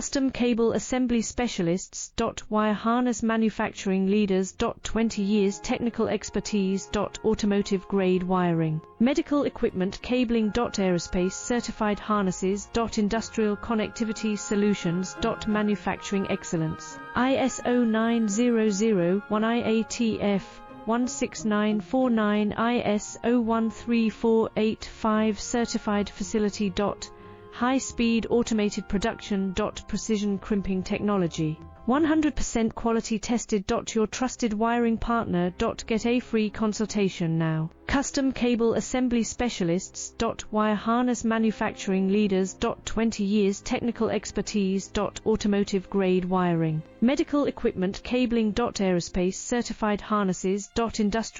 Custom Cable Assembly Specialists. Wire Harness Manufacturing Leaders. 20 years technical expertise. Automotive grade wiring. Medical Equipment Cabling. Aerospace Certified Harnesses. Industrial Connectivity Solutions. Manufacturing Excellence. ISO 9001 IATF 16949 ISO 13485 Certified Facility. High-speed automated production. Precision crimping technology. 100% quality tested. Your trusted wiring partner. Get a free consultation now. Custom Cable Assembly Specialists. Wire Harness Manufacturing Leaders. 20 years technical expertise. Automotive grade wiring. Medical Equipment Cabling. Aerospace Certified Harnesses. Industrial